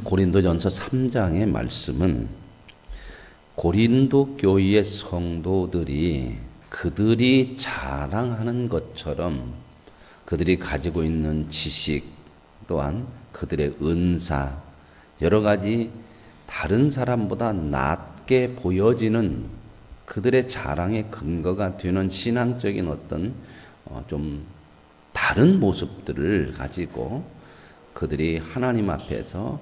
고린도전서 3장의 말씀은 고린도 교회의 성도들이 그들이 자랑하는 것처럼 그들이 가지고 있는 지식 또한 그들의 은사 여러 가지 다른 사람보다 낮게 보여지는 그들의 자랑의 근거가 되는 신앙적인 어떤 좀 다른 모습들을 가지고 그들이 하나님 앞에서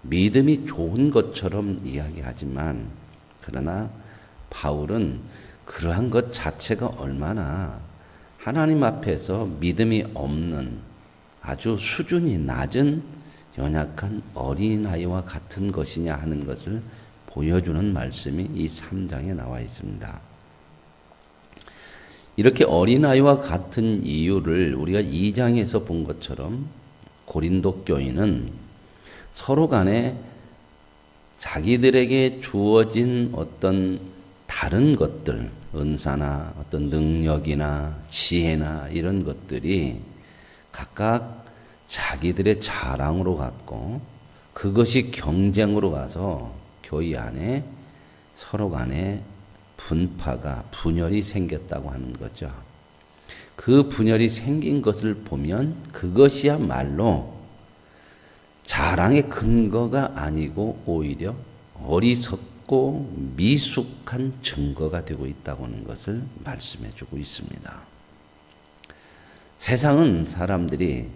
믿음이 좋은 것처럼 이야기하지만 그러나 바울은 그러한 것 자체가 얼마나 하나님 앞에서 믿음이 없는 아주 수준이 낮은 연약한 어린아이와 같은 것이냐 하는 것을 보여주는 말씀이 이 3장에 나와 있습니다. 이렇게 어린아이와 같은 이유를 우리가 2장에서 본 것처럼 고린도 교인은 서로 간에 자기들에게 주어진 어떤 다른 것들, 은사나 어떤 능력이나 지혜나 이런 것들이 각각 자기들의 자랑으로 갔고 그것이 경쟁으로 가서 교회 안에 서로 간에 분열이 생겼다고 하는 거죠. 그 분열이 생긴 것을 보면 그것이야말로 자랑의 근거가 아니고 오히려 어리석고 미숙한 증거가 되고 있다고 하는 것을 말씀해 주고 있습니다. 세상은 사람들이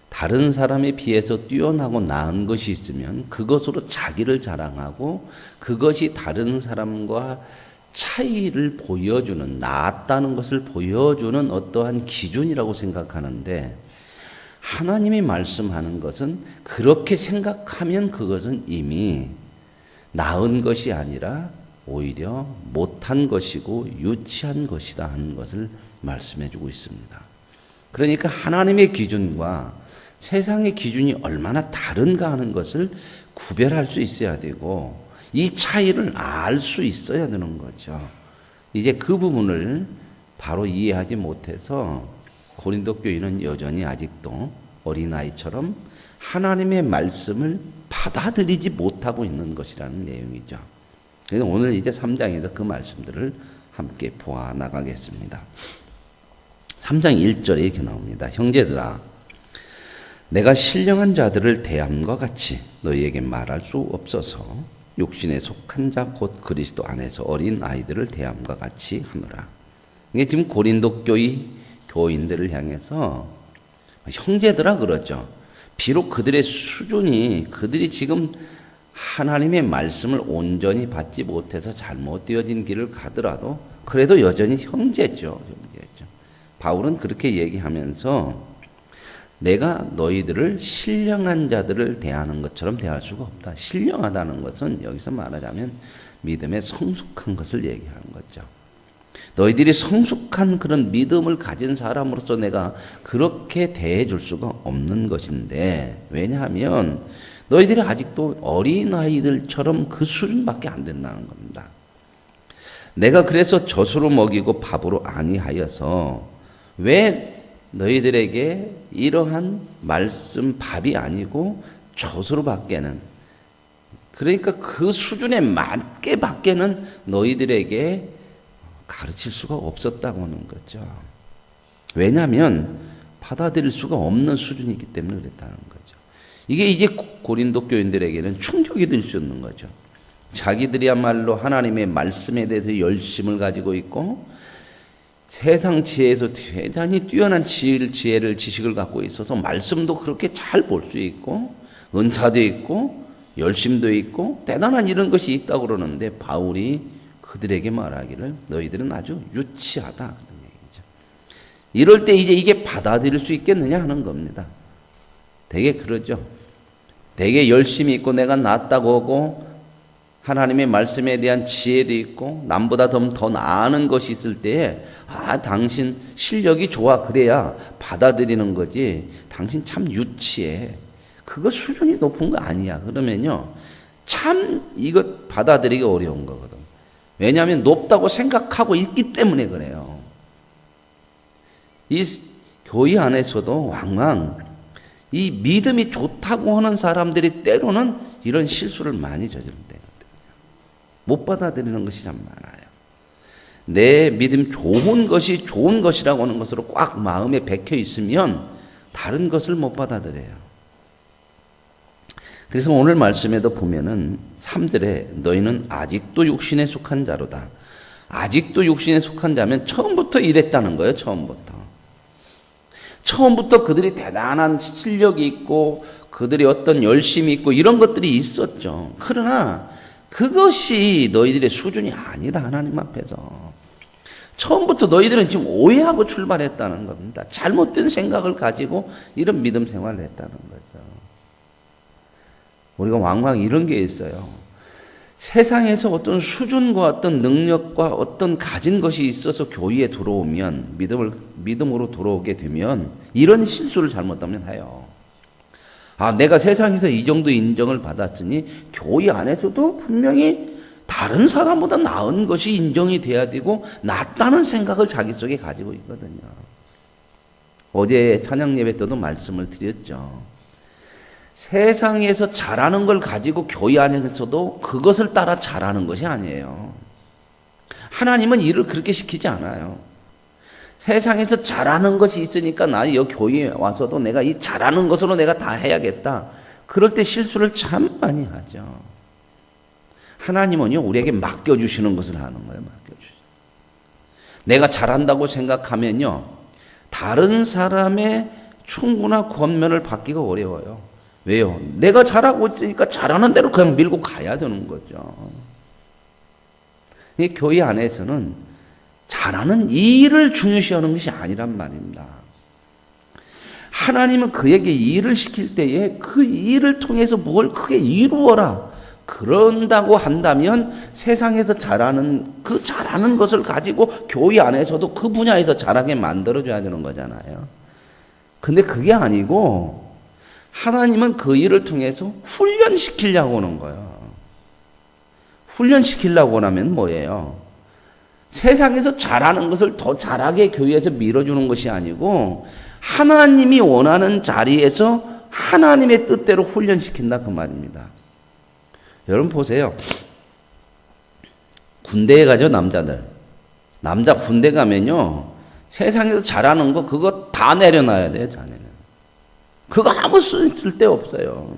다른 사람에 비해서 뛰어나고 나은 것이 있으면 그것으로 자기를 자랑하고 그것이 다른 사람과 차이를 보여주는, 낫다는 것을 보여주는 어떠한 기준이라고 생각하는데 하나님이 말씀하는 것은 그렇게 생각하면 그것은 이미 나은 것이 아니라 오히려 못한 것이고 유치한 것이다 하는 것을 말씀해 주고 있습니다. 그러니까 하나님의 기준과 세상의 기준이 얼마나 다른가 하는 것을 구별할 수 있어야 되고 이 차이를 알 수 있어야 되는 거죠. 이제 그 부분을 바로 이해하지 못해서 고린도 교인은 여전히 아직도 어린아이처럼 하나님의 말씀을 받아들이지 못하고 있는 것이라는 내용이죠. 그래서 오늘 이제 3장에서 그 말씀들을 함께 보아 나가겠습니다. 3장 1절에 이렇게 나옵니다. 형제들아, 내가 신령한 자들을 대함과 같이 너희에게 말할 수 없어서 육신에 속한 자 곧 그리스도 안에서 어린 아이들을 대함과 같이 하노라. 이게 지금 고린도 교인들을 향해서 형제들아 그러죠. 비록 그들의 수준이 그들이 지금 하나님의 말씀을 온전히 받지 못해서 잘못되어진 길을 가더라도 그래도 여전히 형제죠. 바울은 그렇게 얘기하면서 내가 너희들을 신령한 자들을 대하는 것처럼 대할 수가 없다. 신령하다는 것은 여기서 말하자면 믿음의 성숙한 것을 얘기하는 거죠. 너희들이 성숙한 그런 믿음을 가진 사람으로서 내가 그렇게 대해 줄 수가 없는 것인데 왜냐하면 너희들이 아직도 어린아이들처럼 그 수준밖에 안 된다는 겁니다. 내가 그래서 젖으로 먹이고 밥으로 아니하여서 왜 너희들에게 이러한 말씀 밥이 아니고 젖으로 밖에는 그러니까 그 수준에 맞게 밖에는 너희들에게 가르칠 수가 없었다고 하는 거죠. 왜냐하면 받아들일 수가 없는 수준이기 때문에 그랬다는 거죠. 이게 이제 고린도 교인들에게는 충격이 될 수 있는 거죠. 자기들이야말로 하나님의 말씀에 대해서 열심을 가지고 있고 세상 지혜에서 대단히 뛰어난 지식을 갖고 있어서 말씀도 그렇게 잘 볼 수 있고 은사도 있고 열심도 있고 대단한 이런 것이 있다고 그러는데 바울이 그들에게 말하기를 너희들은 아주 유치하다 그런 얘기죠. 이럴 때 이제 이게 받아들일 수 있겠느냐 하는 겁니다. 되게 그러죠. 되게 열심히 있고 내가 낫다고 하고 하나님의 말씀에 대한 지혜도 있고 남보다 더 나은 것이 있을 때에 당신 실력이 좋아 그래야 받아들이는 거지 당신 참 유치해 그거 수준이 높은 거 아니야 그러면요 참 이거 받아들이기 어려운 거거든. 왜냐하면 높다고 생각하고 있기 때문에 그래요. 이 교회 안에서도 왕왕 이 믿음이 좋다고 하는 사람들이 때로는 이런 실수를 많이 저지른 때거든요. 못 받아들이는 것이 참 많아요. 내 믿음 좋은 것이 좋은 것이라고 하는 것으로 꽉 마음에 박혀 있으면 다른 것을 못 받아들여요. 그래서 오늘 말씀에도 보면은 3절에 너희는 아직도 육신에 속한 자로다. 아직도 육신에 속한 자면 처음부터 이랬다는 거예요. 처음부터 그들이 대단한 실력이 있고 그들이 어떤 열심이 있고 이런 것들이 있었죠. 그러나 그것이 너희들의 수준이 아니다. 하나님 앞에서. 처음부터 너희들은 지금 오해하고 출발했다는 겁니다. 잘못된 생각을 가지고 이런 믿음 생활을 했다는 거죠. 우리가 왕왕 이런 게 있어요. 세상에서 어떤 수준과 어떤 능력과 어떤 가진 것이 있어서 교회에 들어오면 믿음으로 들어오게 되면 이런 실수를 잘못하면 해요. 아, 내가 세상에서 이 정도 인정을 받았으니 교회 안에서도 분명히 다른 사람보다 나은 것이 인정이 돼야 되고 낫다는 생각을 자기 속에 가지고 있거든요. 어제 찬양 예배 때도 말씀을 드렸죠. 세상에서 잘하는 걸 가지고 교회 안에서도 그것을 따라 잘하는 것이 아니에요. 하나님은 일을 그렇게 시키지 않아요. 세상에서 잘하는 것이 있으니까 나 여기 교회에 와서도 내가 이 잘하는 것으로 내가 다 해야겠다. 그럴 때 실수를 참 많이 하죠. 하나님은요, 우리에게 맡겨주시는 것을 하는 거예요. 맡겨주시는. 내가 잘한다고 생각하면요, 다른 사람의 충고나 권면을 받기가 어려워요. 왜요? 내가 잘하고 있으니까 잘하는 대로 그냥 밀고 가야 되는 거죠. 이 교회 안에서는 잘하는 일을 중요시하는 것이 아니란 말입니다. 하나님은 그에게 일을 시킬 때에 그 일을 통해서 뭘 크게 이루어라. 그런다고 한다면 세상에서 잘하는 것을 가지고 교회 안에서도 그 분야에서 잘하게 만들어줘야 되는 거잖아요. 근데 그게 아니고 하나님은 그 일을 통해서 훈련시키려고 하는 거예요. 훈련시키려고 하면 뭐예요? 세상에서 잘하는 것을 더 잘하게 교회에서 밀어주는 것이 아니고 하나님이 원하는 자리에서 하나님의 뜻대로 훈련시킨다 그 말입니다. 여러분 보세요. 군대에 가죠, 남자들. 남자 군대 가면요, 세상에서 잘하는 거 그거 다 내려놔야 돼요, 자네는. 그거 아무 쓸데 없어요.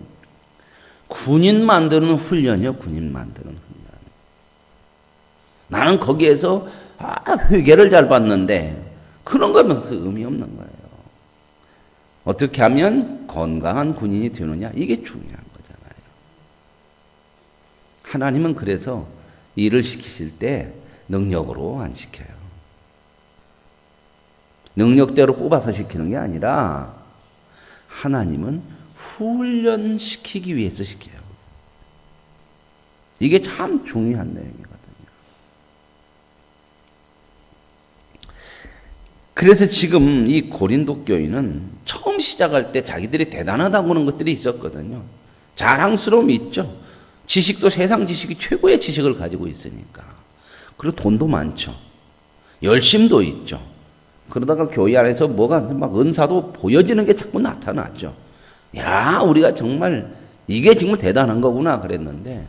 군인 만드는 훈련이요, 군인 만드는 훈련. 나는 거기에서 회계를 잘 봤는데 그런 거는 그 의미 없는 거예요. 어떻게 하면 건강한 군인이 되느냐, 이게 중요한 거잖아요. 하나님은 그래서 일을 시키실 때 능력으로 안 시켜요. 능력대로 뽑아서 시키는 게 아니라 하나님은 훈련시키기 위해서 시켜요. 이게 참 중요한 내용이거든요. 그래서 지금 이 고린도 교회는 처음 시작할 때 자기들이 대단하다고 하는 것들이 있었거든요. 자랑스러움이 있죠. 지식도 세상 지식이 최고의 지식을 가지고 있으니까. 그리고 돈도 많죠. 열심도 있죠. 그러다가 교회 안에서 뭐가 막 은사도 보여지는 게 자꾸 나타나죠. 야, 우리가 정말 이게 정말 대단한 거구나 그랬는데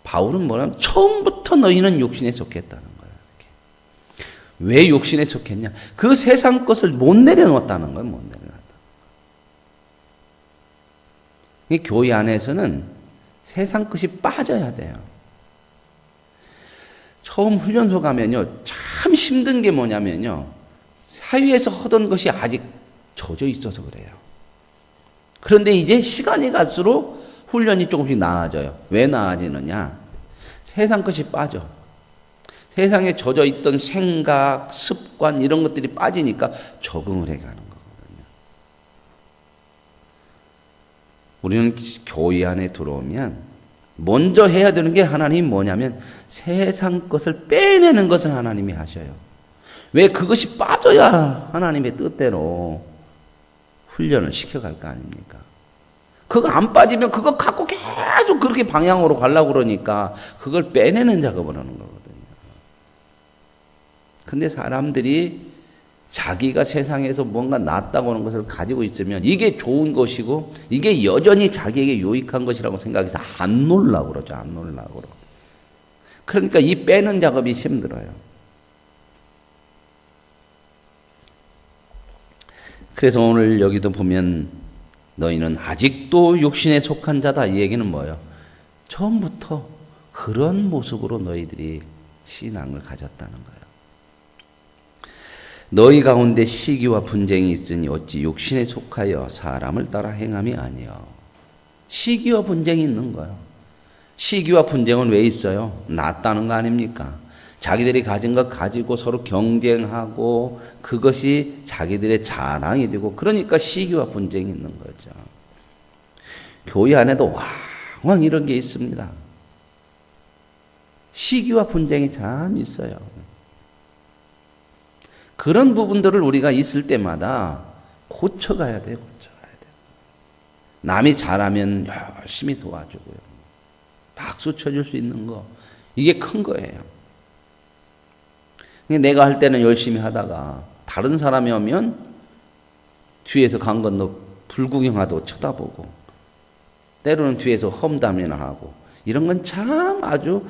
바울은 뭐냐면 처음부터 너희는 육신에 속했다는 거예요. 이렇게. 왜 육신에 속했냐? 그 세상 것을 못 내려놓았다는 거예요. 못 내려놨다. 이 교회 안에서는 세상 것이 빠져야 돼요. 처음 훈련소 가면요, 참 힘든 게 뭐냐면요, 사회에서 하던 것이 아직 젖어 있어서 그래요. 그런데 이제 시간이 갈수록 훈련이 조금씩 나아져요. 왜 나아지느냐? 세상 것이 빠져. 세상에 젖어 있던 생각, 습관 이런 것들이 빠지니까 적응을 해가는 거거든요. 우리는 교회 안에 들어오면 먼저 해야 되는 게 하나님이 뭐냐면 세상 것을 빼내는 것을 하나님이 하셔요. 왜? 그것이 빠져야 하나님의 뜻대로 훈련을 시켜갈 거 아닙니까? 그거 안 빠지면 그거 갖고 계속 그렇게 방향으로 가려고 그러니까 그걸 빼내는 작업을 하는 거거든요. 근데 사람들이 자기가 세상에서 뭔가 낫다고 하는 것을 가지고 있으면 이게 좋은 것이고 이게 여전히 자기에게 유익한 것이라고 생각해서 안 놀라고 그러죠. 안 놀라고. 그러니까 이 빼는 작업이 힘들어요. 그래서 오늘 여기도 보면 너희는 아직도 육신에 속한 자다. 이 얘기는 뭐예요? 처음부터 그런 모습으로 너희들이 신앙을 가졌다는 거예요. 너희 가운데 시기와 분쟁이 있으니 어찌 육신에 속하여 사람을 따라 행함이 아니요. 시기와 분쟁이 있는 거예요. 시기와 분쟁은 왜 있어요? 낫다는 거 아닙니까? 자기들이 가진 것 가지고 서로 경쟁하고 그것이 자기들의 자랑이 되고 그러니까 시기와 분쟁이 있는 거죠. 교회 안에도 왕왕 이런 게 있습니다. 시기와 분쟁이 참 있어요. 그런 부분들을 우리가 있을 때마다 고쳐가야 돼요. 고쳐가야 돼요. 남이 잘하면 열심히 도와주고요. 박수 쳐줄 수 있는 거 이게 큰 거예요. 내가 할 때는 열심히 하다가 다른 사람이 오면 뒤에서 강 건너 불구경하도 쳐다보고 때로는 뒤에서 험담이나 하고 이런 건 참 아주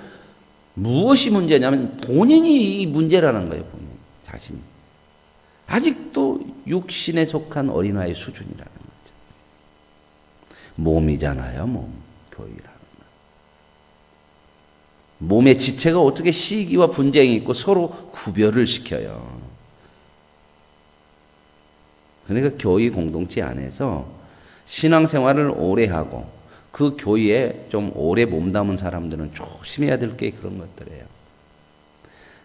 무엇이 문제냐면 본인이 이 문제라는 거예요. 본인 자신이. 아직도 육신에 속한 어린아이 수준이라는 거죠. 몸이잖아요. 몸. 교회라는 거. 몸의 지체가 어떻게 시기와 분쟁이 있고 서로 구별을 시켜요. 그러니까 교회 공동체 안에서 신앙생활을 오래 하고 그 교회에 좀 오래 몸담은 사람들은 조심해야 될 게 그런 것들이에요.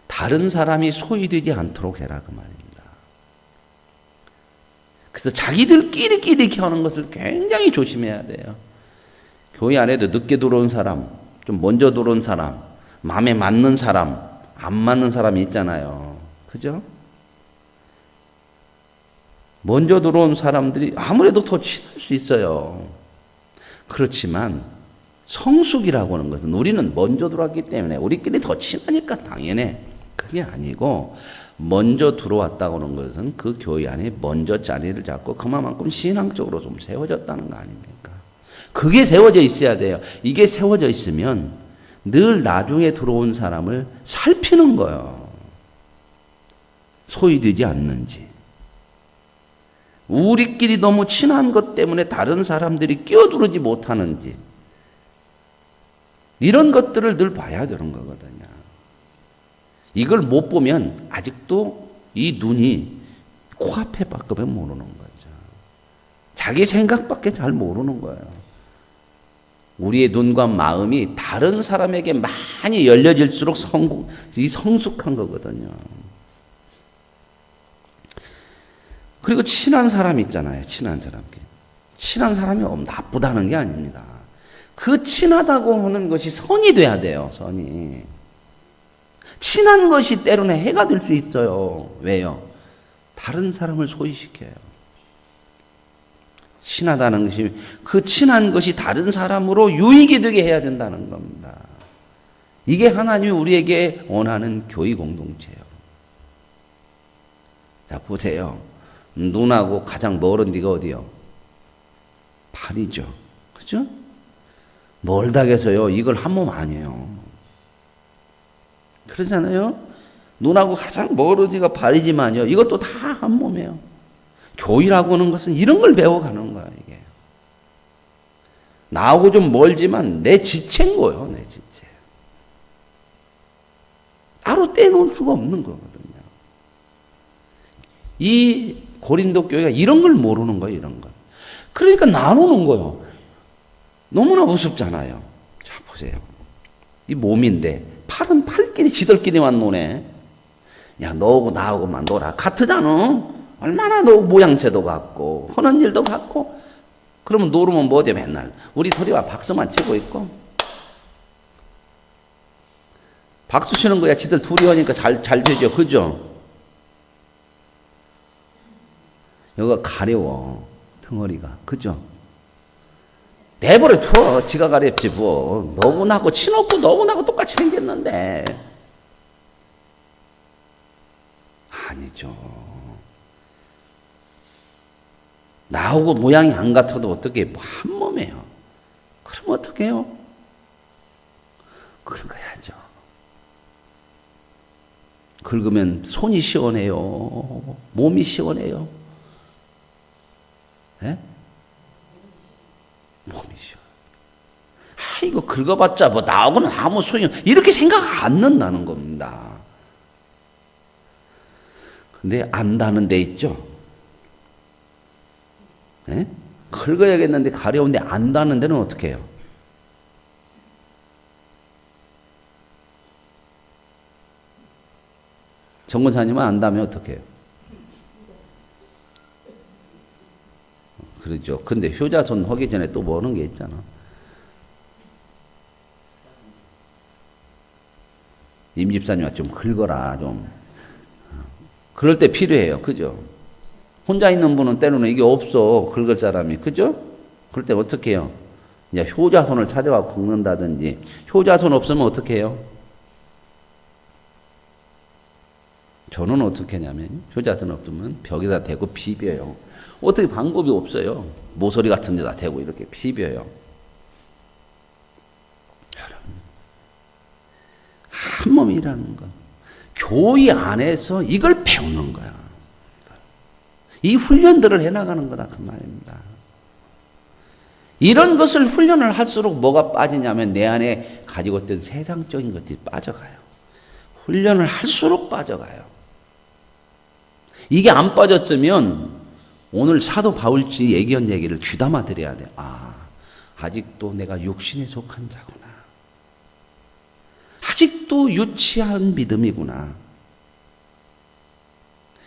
다른 사람이 소외되지 않도록 해라 그 말입니다. 그래서 자기들끼리 이렇게 하는 것을 굉장히 조심해야 돼요. 교회 안에도 늦게 들어온 사람, 좀 먼저 들어온 사람, 마음에 맞는 사람, 안 맞는 사람이 있잖아요. 그죠? 먼저 들어온 사람들이 아무래도 더 친할 수 있어요. 그렇지만 성숙이라고 하는 것은 우리는 먼저 들어왔기 때문에 우리끼리 더 친하니까 당연해. 그게 아니고 먼저 들어왔다고 하는 것은 그 교회 안에 먼저 자리를 잡고 그만큼 신앙적으로 좀 세워졌다는 거 아닙니까? 그게 세워져 있어야 돼요. 이게 세워져 있으면 늘 나중에 들어온 사람을 살피는 거예요. 소외되지 않는지. 우리끼리 너무 친한 것 때문에 다른 사람들이 끼어들지 못하는지. 이런 것들을 늘 봐야 되는 거거든요. 이걸 못 보면 아직도 이 눈이 코앞에 밖에 모르는 거죠. 자기 생각밖에 잘 모르는 거예요. 우리의 눈과 마음이 다른 사람에게 많이 열려질수록 성숙한 거거든요. 그리고 친한 사람 있잖아요. 친한 사람께. 친한 사람이 나쁘다는 게 아닙니다. 그 친하다고 하는 것이 선이 돼야 돼요. 선이. 친한 것이 때로는 해가 될 수 있어요. 왜요? 다른 사람을 소외시켜요. 친하다는 것이 그 친한 것이 다른 사람으로 유익이 되게 해야 된다는 겁니다. 이게 하나님이 우리에게 원하는 교회 공동체예요. 자, 보세요. 눈하고 가장 멀은 데가 어디요? 발이죠. 그죠? 멀다 해서요. 이걸 한 몸 아니에요. 그러잖아요. 눈하고 가장 멀은 데가 발이지만요. 이것도 다 한 몸이에요. 교회라고 하는 것은 이런 걸 배워가는 거야, 이게. 나하고 좀 멀지만 내 지체인 거예요, 내 지체. 따로 떼놓을 수가 없는 거거든요. 이 고린도 교회가 이런 걸 모르는 거예요, 이런 걸. 그러니까 나누는 거예요. 너무나 우습잖아요. 자, 보세요. 이 몸인데, 팔은 팔끼리 지들끼리만 노네. 야, 너하고 나하고만 놀아. 같으잖아. 얼마나 너 모양새도 같고, 하는 일도 같고. 그러면 노르면 뭐지, 맨날. 우리 둘이와 박수만 치고 있고. 박수 치는 거야. 지들 둘이 하니까 잘 되죠. 그죠? 여기가 가려워. 덩어리가. 그죠? 내버려 둬. 지가 가렵지 뭐. 너고 나고 친없고 너고 나고 똑같이 생겼는데. 아니죠. 나하고 모양이 안 같아도 어떻게 한 몸이에요. 그럼 어떻게 해요? 긁어야죠. 긁으면 손이 시원해요. 몸이 시원해요. 예? 몸이 시원. 이거 긁어봤자 뭐 나하고는 아무 소용, 이렇게 생각 안 넣는다는 겁니다. 근데 안다는 데 있죠. 예? 긁어야겠는데 가려운데 안다는 데는 어떻게 해요? 정권사님은 안다면 어떻게 해요? 그렇죠. 근데 효자손 하기 전에 또 뭐 하는 게 있잖아. 임집사님아 좀 긁어라 좀. 그럴 때 필요해요. 그죠? 혼자 있는 분은 때로는 이게 없어. 긁을 사람이. 그죠? 그럴 때 어떻게 해요? 이제 효자손을 찾아가고 긁는다든지. 효자손 없으면 어떻게 해요? 저는 어떻게 하냐면 효자손 없으면 벽에다 대고 비벼요. 어떻게 방법이 없어요. 모서리 같은 데다 대고 이렇게 비벼요. 한 몸이라는 거. 교회 안에서 이걸 배우는 거야. 이 훈련들을 해나가는 거다 그 말입니다. 이런 것을 훈련을 할수록 뭐가 빠지냐면 내 안에 가지고 있던 세상적인 것들이 빠져가요. 훈련을 할수록 빠져가요. 이게 안 빠졌으면 오늘 사도 바울지 얘기한 얘기를 귀담아 드려야 돼. 아직도 내가 육신에 속한 자구나. 아직도 유치한 믿음이구나.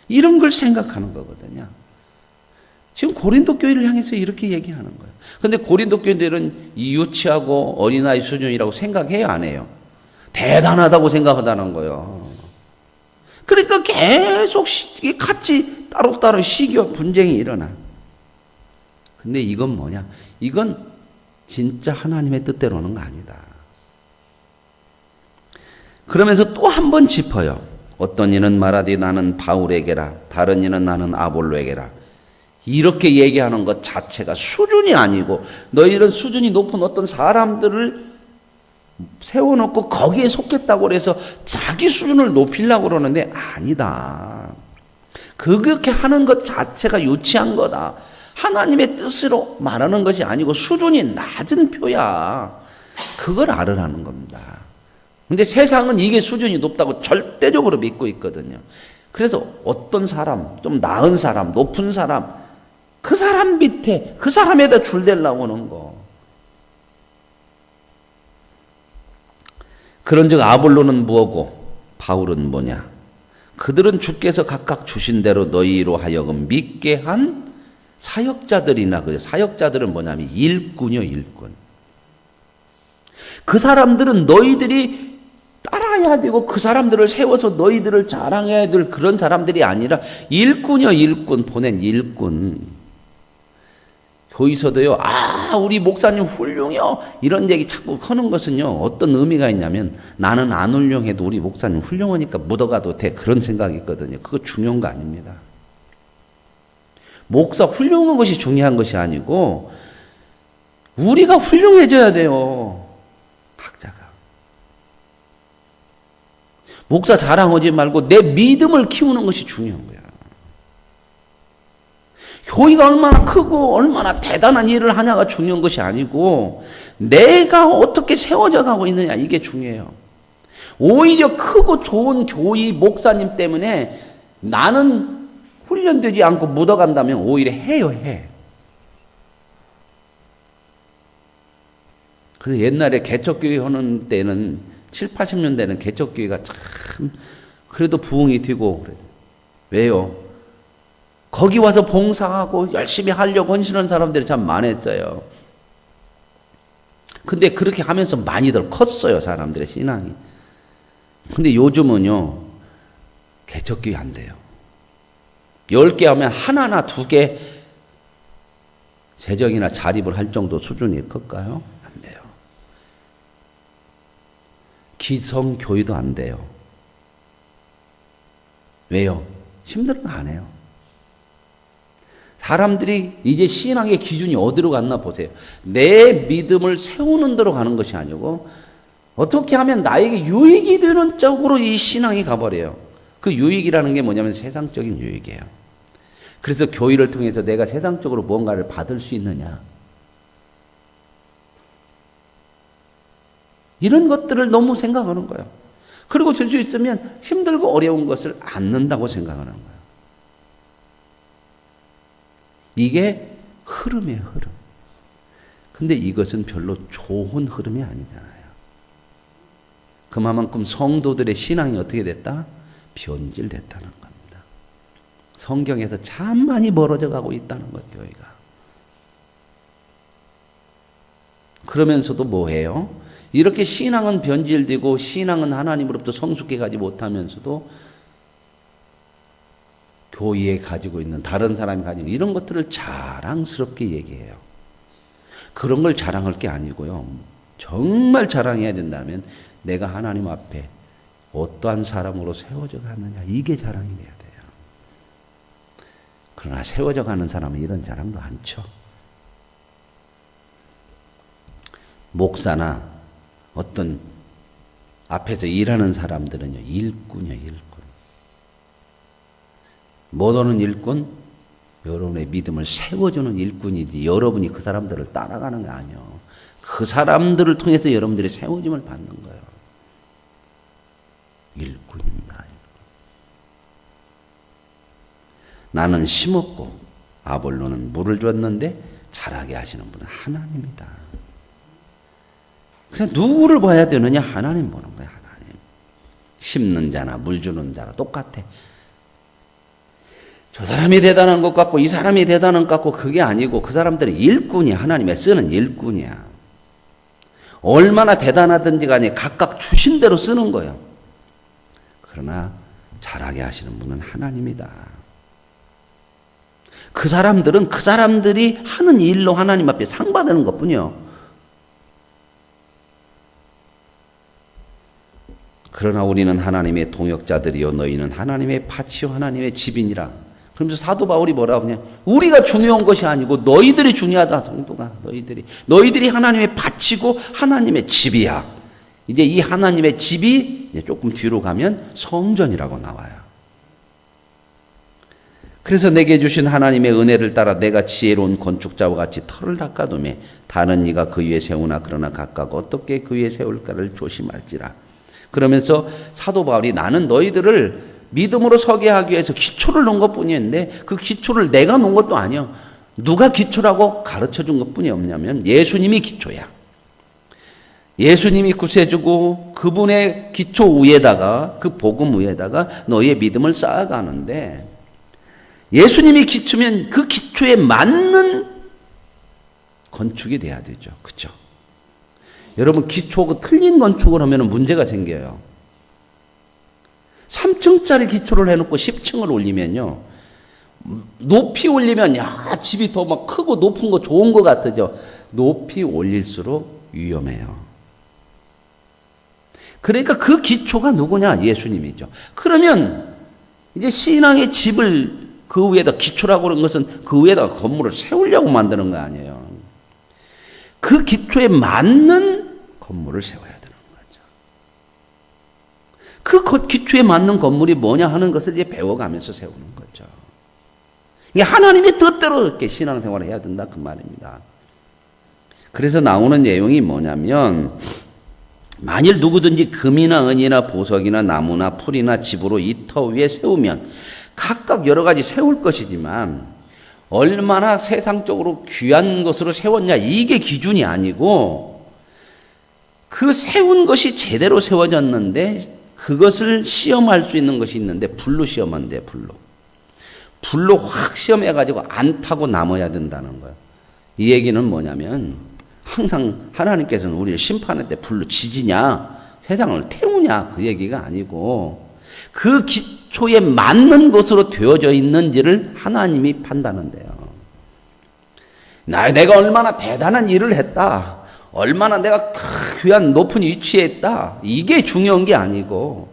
이런 걸 생각하는 거거든요. 지금 고린도 교회를 향해서 이렇게 얘기하는 거예요. 근데 고린도 교회들은 이 유치하고 어린아이 수준이라고 생각해요, 안 해요? 대단하다고 생각하다는 거예요. 그러니까 계속 같이 따로따로 시기와 분쟁이 일어나. 근데 이건 뭐냐? 이건 진짜 하나님의 뜻대로 하는 거 아니다. 그러면서 또 한 번 짚어요. 어떤 이는 말하되 나는 바울에게라, 다른 이는 나는 아볼로에게라. 이렇게 얘기하는 것 자체가 수준이 아니고, 너희는 수준이 높은 어떤 사람들을 세워놓고 거기에 속했다고 해서 자기 수준을 높이려고 그러는데 아니다. 그렇게 하는 것 자체가 유치한 거다. 하나님의 뜻으로 말하는 것이 아니고 수준이 낮은 표야. 그걸 알으라는 겁니다. 근데 세상은 이게 수준이 높다고 절대적으로 믿고 있거든요. 그래서 어떤 사람, 좀 나은 사람, 높은 사람, 그 사람 밑에, 그 사람에다 줄대려고 하는 거. 그런즉 아볼로는 무엇고 바울은 뭐냐? 그들은 주께서 각각 주신 대로 너희로 하여금 믿게 한 사역자들이나 그래. 사역자들은 뭐냐면 일꾼이요, 일꾼. 그 사람들은 너희들이 따라야 되고 그 사람들을 세워서 너희들을 자랑해야 될 그런 사람들이 아니라 일꾼이요, 일꾼. 보낸 일꾼. 거기서도요, 우리 목사님 훌륭해요. 이런 얘기 자꾸 하는 것은요, 어떤 의미가 있냐면 나는 안 훌륭해도 우리 목사님 훌륭하니까 묻어가도 돼. 그런 생각이 있거든요. 그거 중요한 거 아닙니다. 목사 훌륭한 것이 중요한 것이 아니고 우리가 훌륭해져야 돼요. 각자가. 목사 자랑하지 말고 내 믿음을 키우는 것이 중요한 거야. 교회가 얼마나 크고 얼마나 대단한 일을 하냐가 중요한 것이 아니고 내가 어떻게 세워져 가고 있느냐 이게 중요해요. 오히려 크고 좋은 교회 목사님 때문에 나는 훈련되지 않고 묻어간다면 오히려 해요, 해. 그래서 옛날에 개척교회 하는 때는 7, 80년대는 개척교회가 참 그래도 부흥이 되고 그래요. 왜요? 거기 와서 봉사하고 열심히 하려고 헌신하는 사람들이 참 많았어요. 근데 그렇게 하면서 많이들 컸어요, 사람들의 신앙이. 근데 요즘은요, 개척교회 안 돼요. 10개 하면 하나나 2개 재정이나 자립을 할 정도 수준이 클까요? 안 돼요. 기성교회도 안 돼요. 왜요? 힘들면 안 해요. 사람들이 이제 신앙의 기준이 어디로 갔나 보세요. 내 믿음을 세우는 대로 가는 것이 아니고 어떻게 하면 나에게 유익이 되는 쪽으로 이 신앙이 가버려요. 그 유익이라는 게 뭐냐면 세상적인 유익이에요. 그래서 교회를 통해서 내가 세상적으로 뭔가를 받을 수 있느냐, 이런 것들을 너무 생각하는 거예요. 그리고 될 수 있으면 힘들고 어려운 것을 않는다고 생각하는 거예요. 이게 흐름이에요, 흐름. 근데 이것은 별로 좋은 흐름이 아니잖아요. 그만큼 성도들의 신앙이 어떻게 됐다? 변질됐다는 겁니다. 성경에서 참 많이 멀어져 가고 있다는 거예요, 교회가. 그러면서도 뭐해요? 이렇게 신앙은 변질되고 신앙은 하나님으로부터 성숙해 가지 못하면서도 교회에 가지고 있는, 다른 사람이 가지고 있는 이런 것들을 자랑스럽게 얘기해요. 그런 걸 자랑할 게 아니고요. 정말 자랑해야 된다면 내가 하나님 앞에 어떠한 사람으로 세워져 가느냐, 이게 자랑이 돼야 돼요. 그러나 세워져 가는 사람은 이런 자랑도 않죠. 목사나 어떤 앞에서 일하는 사람들은요, 일꾼이에요, 일꾼. 못 오는 일꾼? 여러분의 믿음을 세워주는 일꾼이지, 여러분이 그 사람들을 따라가는 게 아니에요. 그 사람들을 통해서 여러분들이 세워짐을 받는 거예요. 일꾼입니다. 나는 심었고 아볼로는 물을 줬는데 자라게 하시는 분은 하나님이다. 그냥 누구를 봐야 되느냐? 하나님 보는 거야, 하나님. 심는 자나 물 주는 자나 똑같아. 저 사람이 대단한 것 같고 이 사람이 대단한 것 같고 그게 아니고 그 사람들은 일꾼이야. 하나님의 쓰는 일꾼이야. 얼마나 대단하든지 간에 각각 주신 대로 쓰는 거예요. 그러나 잘하게 하시는 분은 하나님이다. 그 사람들은 그 사람들이 하는 일로 하나님 앞에 상 받는 것뿐이요. 그러나 우리는 하나님의 동역자들이요 너희는 하나님의 밭이요 하나님의 집이니라. 그러면서 사도 바울이 뭐라고 하냐? 우리가 중요한 것이 아니고 너희들이 중요하다. 성도가 너희들이 하나님의 밭이고 하나님의 집이야. 이제 이 하나님의 집이 이제 조금 뒤로 가면 성전이라고 나와요. 그래서 내게 주신 하나님의 은혜를 따라 내가 지혜로운 건축자와 같이 터를 닦아두매 다른 이가 그 위에 세우나 그러나 각각 어떻게 그 위에 세울까를 조심할지라. 그러면서 사도 바울이 나는 너희들을 믿음으로 서게 하기 위해서 기초를 놓은 것뿐이었는데 그 기초를 내가 놓은 것도 아니야. 누가 기초라고 가르쳐 준 것뿐이 없냐면 예수님이 기초야. 예수님이 구세주고 그분의 기초 위에다가 그 복음 위에다가 너희의 믿음을 쌓아가는데 예수님이 기초면 그 기초에 맞는 건축이 돼야 되죠. 그렇죠? 여러분 기초가 틀린 건축을 하면 문제가 생겨요. 3층짜리 기초를 해놓고 10층을 올리면요. 높이 올리면 야 집이 더 막 크고 높은 거 좋은 거 같죠. 높이 올릴수록 위험해요. 그러니까 그 기초가 누구냐? 예수님이죠. 그러면 이제 신앙의 집을 그 위에다 기초라고 하는 것은 그 위에다 건물을 세우려고 만드는 거 아니에요. 그 기초에 맞는 건물을 세워야 되는 거죠. 그 기초에 맞는 건물이 뭐냐 하는 것을 이제 배워가면서 세우는 거죠. 이게 하나님의 뜻대로 이렇게 신앙생활을 해야 된다 그 말입니다. 그래서 나오는 내용이 뭐냐면 만일 누구든지 금이나 은이나 보석이나 나무나 풀이나 집으로 이 터 위에 세우면 각각 여러 가지 세울 것이지만 얼마나 세상적으로 귀한 것으로 세웠냐 이게 기준이 아니고 그 세운 것이 제대로 세워졌는데 그것을 시험할 수 있는 것이 있는데 불로 시험하면 돼요. 불로 확 시험해가지고 안 타고 남아야 된다는 거예요. 이 얘기는 뭐냐면 항상 하나님께서는 우리를 심판할 때 불로 지지냐 세상을 태우냐 그 얘기가 아니고 그 기초에 맞는 것으로 되어져 있는지를 하나님이 판단한대요. 내가 얼마나 대단한 일을 했다. 얼마나 내가 귀한 높은 위치에 있다. 이게 중요한 게 아니고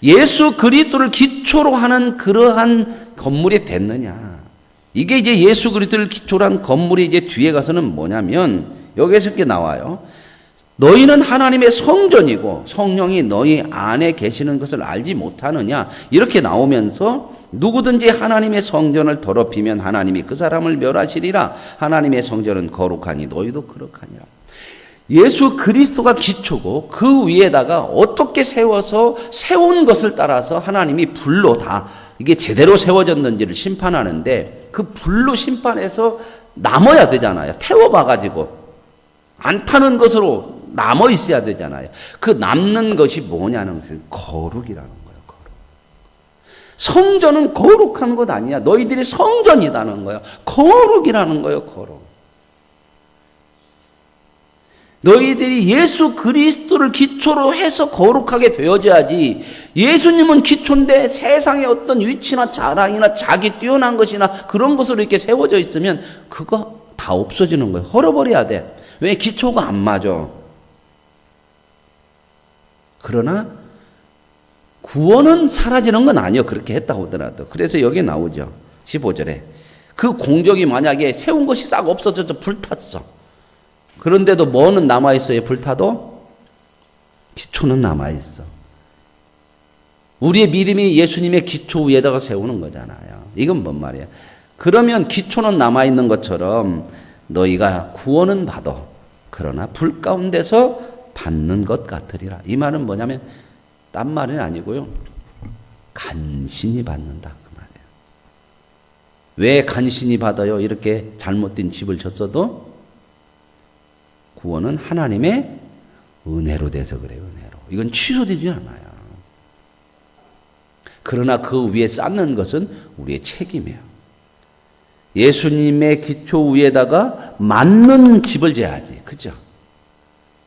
예수 그리스도를 기초로 하는 그러한 건물이 됐느냐. 이게 이제 예수 그리스도를 기초로 한 건물이 이제 뒤에 가서는 뭐냐면 여기에서 이렇게 나와요. 너희는 하나님의 성전이고 성령이 너희 안에 계시는 것을 알지 못하느냐 이렇게 나오면서 누구든지 하나님의 성전을 더럽히면 하나님이 그 사람을 멸하시리라. 하나님의 성전은 거룩하니 너희도 거룩하니라. 예수 그리스도가 기초고 그 위에다가 어떻게 세워서 세운 것을 따라서 하나님이 불로 다 이게 제대로 세워졌는지를 심판하는데 그 불로 심판해서 남아야 되잖아요. 태워봐가지고 안 타는 것으로 남아 있어야 되잖아요. 그 남는 것이 뭐냐는 것은 거룩이라는 거예요. 거룩. 성전은 거룩한 것 아니야. 너희들이 성전이라는 거예요. 거룩이라는 거예요. 거룩. 너희들이 예수 그리스도를 기초로 해서 거룩하게 되어져야지. 예수님은 기초인데 세상의 어떤 위치나 자랑이나 자기 뛰어난 것이나 그런 것으로 이렇게 세워져 있으면 그거 다 없어지는 거예요. 헐어버려야 돼. 왜? 기초가 안 맞아. 그러나 구원은 사라지는 건 아니에요. 그렇게 했다고 하더라도. 그래서 여기 나오죠. 15절에. 그 공적이 만약에 세운 것이 싹 없어져서 불탔어. 그런데도 뭐는 남아있어요? 불타도? 기초는 남아있어. 우리의 믿음이 예수님의 기초 위에다가 세우는 거잖아요. 이건 뭔 말이야? 그러면 기초는 남아있는 것처럼 너희가 구원은 받아. 그러나 불 가운데서 받는 것 같으리라. 이 말은 뭐냐면 딴 말은 아니고요. 간신히 받는다. 그 말이에요. 왜 간신히 받아요? 이렇게 잘못된 집을 졌어도 구원은 하나님의 은혜로 돼서 그래요. 은혜로. 이건 취소되지 않아요. 그러나 그 위에 쌓는 것은 우리의 책임이에요. 예수님의 기초 위에다가 맞는 집을 지어야지. 그죠?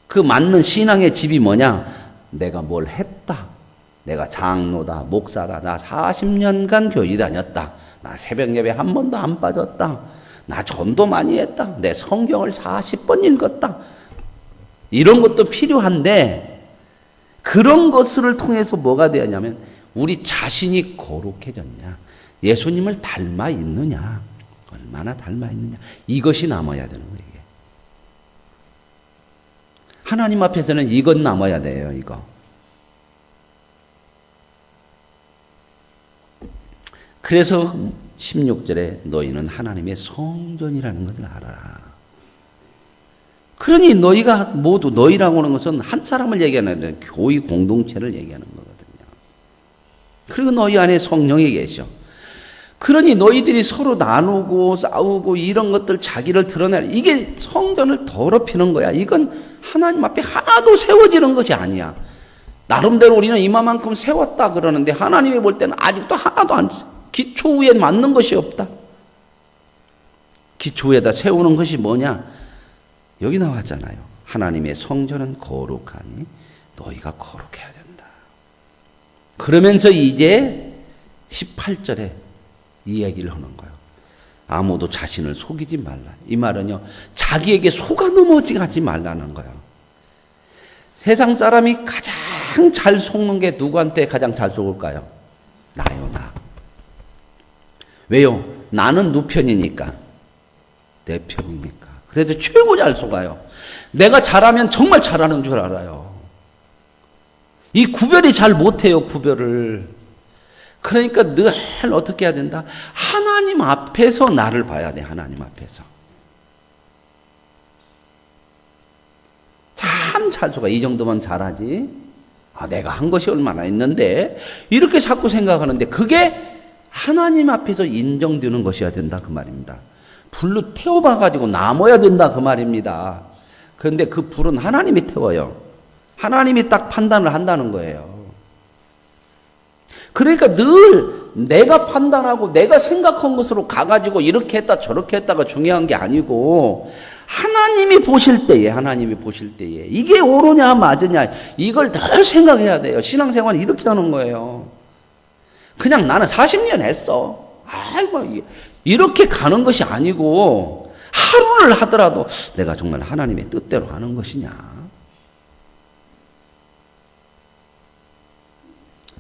그 맞는 신앙의 집이 뭐냐? 내가 뭘 했다. 내가 장로다, 목사다. 나 40년간 교회 다녔다. 나 새벽 예배 한 번도 안 빠졌다. 나 전도 많이 했다. 내 성경을 40번 읽었다. 이런 것도 필요한데 그런 것을 통해서 뭐가 되었냐면 우리 자신이 거룩해졌냐. 예수님을 닮아 있느냐. 얼마나 닮아 있느냐. 이것이 남아야 되는 거예요. 이게. 하나님 앞에서는 이건 남아야 돼요. 이거. 그래서 16절에 너희는 하나님의 성전이라는 것을 알아라. 그러니 너희가 모두 너희라고 하는 것은 한 사람을 얘기하는 거예요. 교회 공동체를 얘기하는 거거든요. 그리고 너희 안에 성령이 계셔. 그러니 너희들이 서로 나누고 싸우고 이런 것들 자기를 드러내라. 이게 성전을 더럽히는 거야. 이건 하나님 앞에 하나도 세워지는 것이 아니야. 나름대로 우리는 이만큼 세웠다 그러는데 하나님이 볼 때는 아직도 하나도 안 기초 위에 맞는 것이 없다. 기초 위에다 세우는 것이 뭐냐? 여기 나왔잖아요. 하나님의 성전은 거룩하니 너희가 거룩해야 된다. 그러면서 이제 18절에 이 얘기를 하는 거예요. 아무도 자신을 속이지 말라. 이 말은요, 자기에게 속아 넘어가지 말라는 거예요. 세상 사람이 가장 잘 속는 게 누구한테 가장 잘 속을까요? 나요, 나. 왜요? 나는 누 편이니까. 내 편이니까. 그래도 최고 잘 속아요. 내가 잘하면 정말 잘하는 줄 알아요. 이 구별이 잘 못해요, 구별을. 그러니까 늘 어떻게 해야 된다? 하나님 앞에서 나를 봐야 돼, 하나님 앞에서. 참 잘 속아. 이 정도면 잘하지. 아, 내가 한 것이 얼마나 있는데. 이렇게 자꾸 생각하는데 그게 하나님 앞에서 인정되는 것이어야 된다, 그 말입니다. 불로 태워봐가지고 남아야 된다, 그 말입니다. 그런데 그 불은 하나님이 태워요. 하나님이 딱 판단을 한다는 거예요. 그러니까 늘 내가 판단하고 내가 생각한 것으로 가가지고 이렇게 했다 저렇게 했다가 중요한 게 아니고 하나님이 보실 때에 이게 옳으냐 맞으냐 이걸 늘 생각해야 돼요. 신앙생활은 이렇게 하는 거예요. 그냥 나는 40년 했어. 아이고 이렇게 가는 것이 아니고 하루를 하더라도 내가 정말 하나님의 뜻대로 하는 것이냐.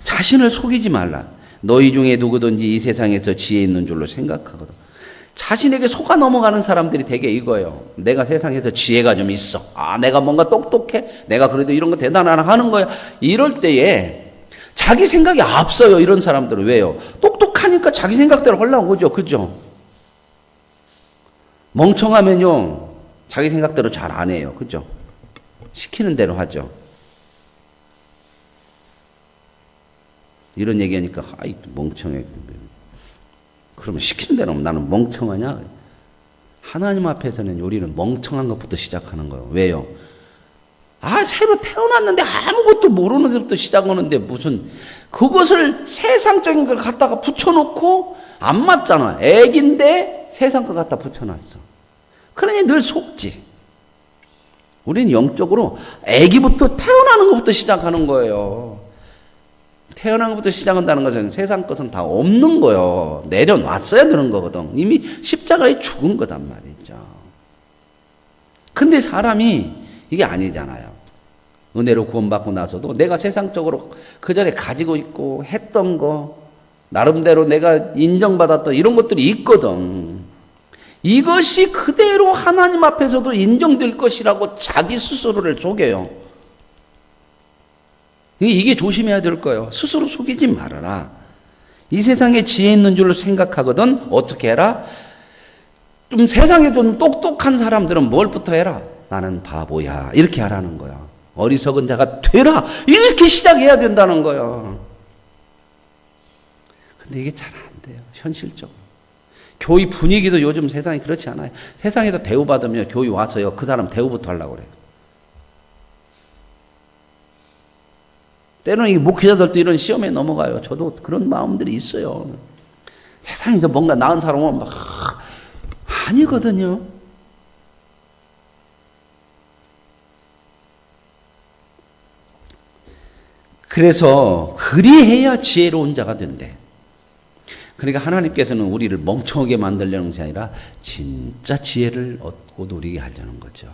자신을 속이지 말라. 너희 중에 누구든지 이 세상에서 지혜 있는 줄로 생각하거든. 자신에게 속아 넘어가는 사람들이 되게 이거예요. 내가 세상에서 지혜가 좀 있어. 내가 뭔가 똑똑해. 내가 그래도 이런 거 대단하나 하는 거야. 이럴 때에 자기 생각이 앞서요. 이런 사람들은. 왜요? 똑똑하니까 자기 생각대로 하려고 그러죠. 그죠? 멍청하면요, 자기 생각대로 잘 안 해요. 그죠? 시키는 대로 하죠. 이런 얘기하니까, 아이, 멍청해. 그러면 시키는 대로 하면 나는 멍청하냐? 하나님 앞에서는 우리는 멍청한 것부터 시작하는 거예요. 왜요? 새로 태어났는데 아무것도 모르는 데부터 시작하는데 무슨 그것을 세상적인 걸 갖다가 붙여놓고 안 맞잖아. 애기인데 세상 걸 갖다 붙여놨어. 그러니 늘 속지. 우리는 영적으로 애기부터 태어나는 것부터 시작하는 거예요. 태어난 것부터 시작한다는 것은 세상 것은 다 없는 거예요. 내려놨어야 되는 거거든. 이미 십자가에 죽은 거단 말이죠. 근데 사람이 이게 아니잖아요. 은혜로 구원받고 나서도 내가 세상적으로 그 전에 가지고 있고 했던 거, 나름대로 내가 인정받았던 이런 것들이 있거든. 이것이 그대로 하나님 앞에서도 인정될 것이라고 자기 스스로를 속여요. 이게 조심해야 될 거예요. 스스로 속이지 말아라. 이 세상에 지혜 있는 줄 생각하거든. 어떻게 해라? 좀 세상에 좀 똑똑한 사람들은 뭘부터 해라? 나는 바보야. 이렇게 하라는 거야. 어리석은 자가 되라. 이렇게 시작해야 된다는 거야. 근데 이게 잘 안 돼요. 현실적으로. 교회 분위기도 요즘 세상이 그렇지 않아요. 세상에서 대우받으면 교회 와서요, 그 사람 대우부터 하려고 그래요. 때로는 이 목회자들도 이런 시험에 넘어가요. 저도 그런 마음들이 있어요. 세상에서 뭔가 나은 사람은 막 아니거든요. 그래서 그리해야 지혜로운 자가 된대. 그러니까 하나님께서는 우리를 멍청하게 만들려는 것이 아니라 진짜 지혜를 얻고 누리게 하려는 거죠.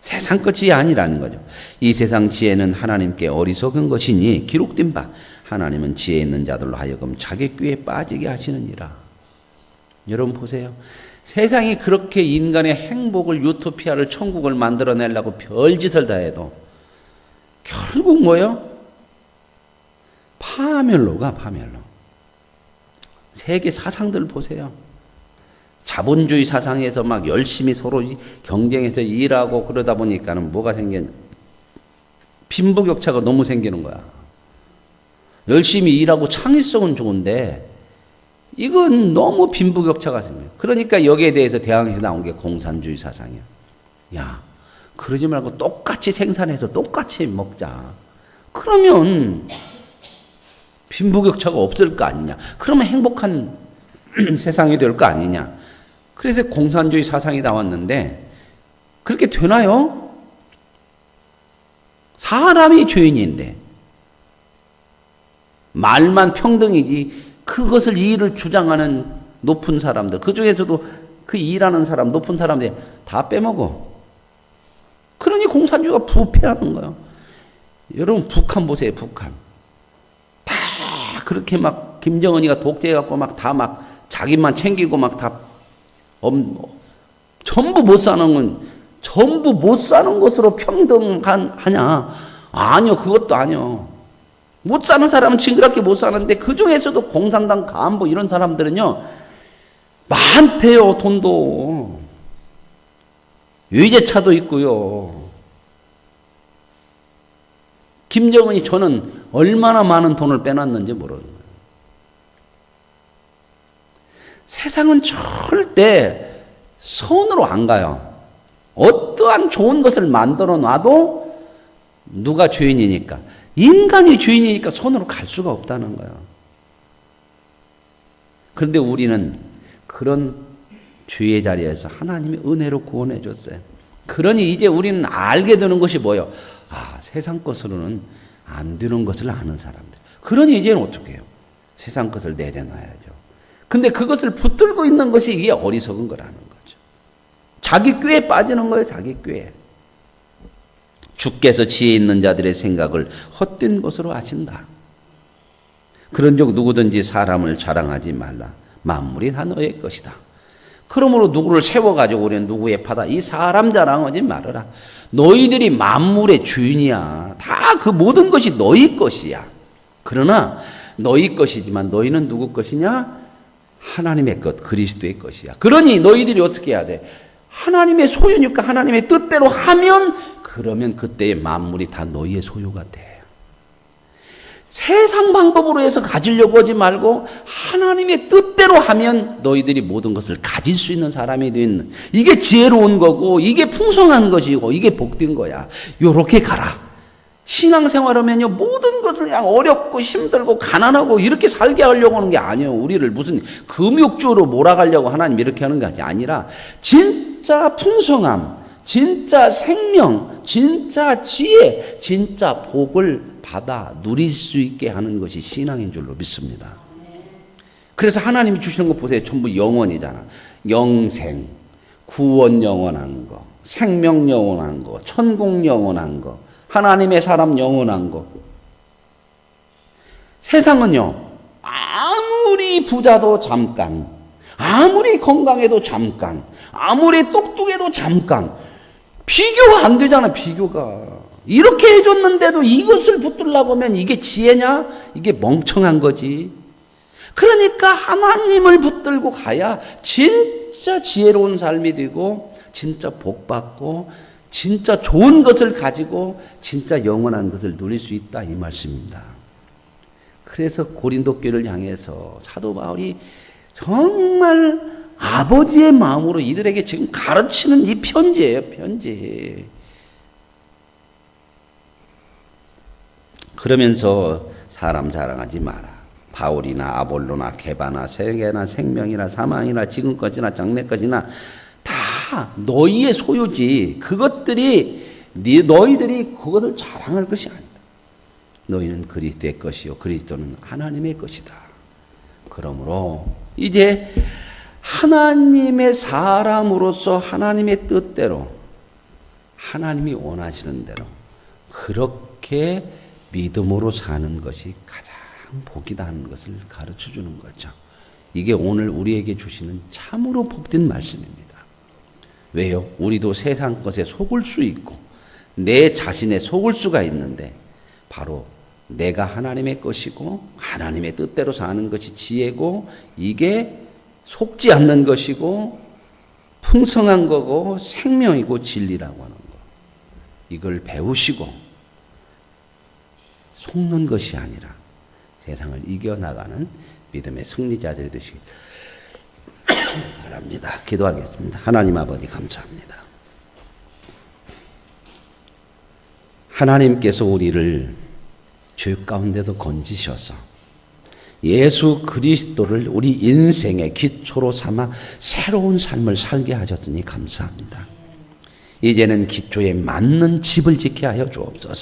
세상 것이 아니라는 거죠. 이 세상 지혜는 하나님께 어리석은 것이니 기록된 바 하나님은 지혜 있는 자들로 하여금 자기 꾀에 빠지게 하시느니라. 여러분 보세요. 세상이 그렇게 인간의 행복을, 유토피아를, 천국을 만들어내려고 별짓을 다 해도 결국 뭐예요? 파멸로가 파멸로. 세계 사상들 보세요. 자본주의 사상에서 막 열심히 서로 경쟁해서 일하고 그러다 보니까는 뭐가 생겼냐. 빈부격차가 너무 생기는 거야. 열심히 일하고 창의성은 좋은데 이건 너무 빈부격차가 생겨요. 그러니까 여기에 대해서 대항해서 나온 게 공산주의 사상이야. 야, 그러지 말고 똑같이 생산해서 똑같이 먹자. 그러면 빈부격차가 없을 거 아니냐. 그러면 행복한 세상이 될 거 아니냐. 그래서 공산주의 사상이 나왔는데 그렇게 되나요? 사람이 죄인인데 말만 평등이지 그것을 이의를 주장하는 높은 사람들, 그 중에서도 그 일하는 사람, 높은 사람들이 다 빼먹어. 그러니 공산주의가 부패하는 거예요. 여러분 북한 보세요. 북한 다 그렇게 막 김정은이가 독재해갖고 막 다 막 자기만 챙기고 막 다 전부 못 사는 건 전부 못 사는 것으로 평등하냐? 아니요, 그것도 아니요. 못 사는 사람은 징그럽게 못 사는데 그 중에서도 공산당 간부 이런 사람들은요 많대요. 돈도 외제차도 있고요. 김정은이 저는 얼마나 많은 돈을 빼놨는지 모르는 거예요. 세상은 절대 선으로 안 가요. 어떠한 좋은 것을 만들어 놔도 누가 죄인이니까, 인간이 죄인이니까 선으로 갈 수가 없다는 거예요. 그런데 우리는 그런 죄의 자리에서 하나님이 은혜로 구원해 줬어요. 그러니 이제 우리는 알게 되는 것이 뭐예요? 세상 것으로는 안 되는 것을 아는 사람들. 그러니 이제는 어떻게 해요? 세상 것을 내려놔야죠. 근데 그것을 붙들고 있는 것이 이게 어리석은 거라는 거죠. 자기 꾀에 빠지는 거예요. 자기 꾀에. 주께서 지혜 있는 자들의 생각을 헛된 것으로 아신다. 그런즉 누구든지 사람을 자랑하지 말라. 만물이 다 너의 것이다. 그러므로 누구를 세워가지고 우리는 누구의 파다. 이 사람 자랑하지 말아라. 너희들이 만물의 주인이야. 다 그 모든 것이 너희 것이야. 그러나 너희 것이지만 너희는 누구 것이냐? 하나님의 것, 그리스도의 것이야. 그러니 너희들이 어떻게 해야 돼? 하나님의 소유니까 하나님의 뜻대로 하면 그러면 그때의 만물이 다 너희의 소유가 돼. 세상 방법으로 해서 가지려고 하지 말고 하나님의 뜻대로 하면 너희들이 모든 것을 가질 수 있는 사람이 되는, 이게 지혜로운 거고 이게 풍성한 것이고 이게 복된 거야. 요렇게 가라. 신앙생활하면요 모든 것을 그냥 어렵고 힘들고 가난하고 이렇게 살게 하려고 하는 게 아니에요. 우리를 무슨 금욕주로 몰아가려고 하나님 이렇게 하는 게 아니라 진짜 풍성함, 진짜 생명, 진짜 지혜, 진짜 복을 받아 누릴 수 있게 하는 것이 신앙인 줄로 믿습니다. 그래서 하나님이 주시는 거 보세요. 전부 영원이잖아. 영생, 구원 영원한 거, 생명 영원한 거, 천국 영원한 거, 하나님의 사람 영원한 거. 세상은요 아무리 부자도 잠깐, 아무리 건강해도 잠깐, 아무리 똑똑해도 잠깐, 비교가 안 되잖아. 비교가 이렇게 해줬는데도 이것을 붙들려고 하면 이게 지혜냐? 이게 멍청한 거지. 그러니까 하나님을 붙들고 가야 진짜 지혜로운 삶이 되고 진짜 복받고 진짜 좋은 것을 가지고 진짜 영원한 것을 누릴 수 있다, 이 말씀입니다. 그래서 고린도 교회를 향해서 사도 바울이 정말 아버지의 마음으로 이들에게 지금 가르치는 이 편지예요. 편지. 그러면서 사람 자랑하지 마라. 바울이나 아볼로나 게바나 세계나 생명이나 사망이나 지금까지나 장래까지나 다 너희의 소유지. 그것들이 너희들이 그것을 자랑할 것이 아니다. 너희는 그리스도의 것이요 그리스도는 하나님의 것이다. 그러므로 이제 하나님의 사람으로서 하나님의 뜻대로 하나님이 원하시는 대로 그렇게 믿음으로 사는 것이 가장 복이다 하는 것을 가르쳐 주는 거죠. 이게 오늘 우리에게 주시는 참으로 복된 말씀입니다. 왜요? 우리도 세상 것에 속을 수 있고 내 자신에 속을 수가 있는데 바로 내가 하나님의 것이고 하나님의 뜻대로 사는 것이 지혜고 이게 속지 않는 것이고 풍성한 거고 생명이고 진리라고 하는 거. 이걸 배우시고 속는 것이 아니라 세상을 이겨나가는 믿음의 승리자들이 되시길 바랍니다. 기도하겠습니다. 하나님 아버지 감사합니다. 하나님께서 우리를 죄 가운데서 건지셔서 예수 그리스도를 우리 인생의 기초로 삼아 새로운 삶을 살게 하셨으니 감사합니다. 이제는 기초에 맞는 집을 지켜야 하여 주옵소서.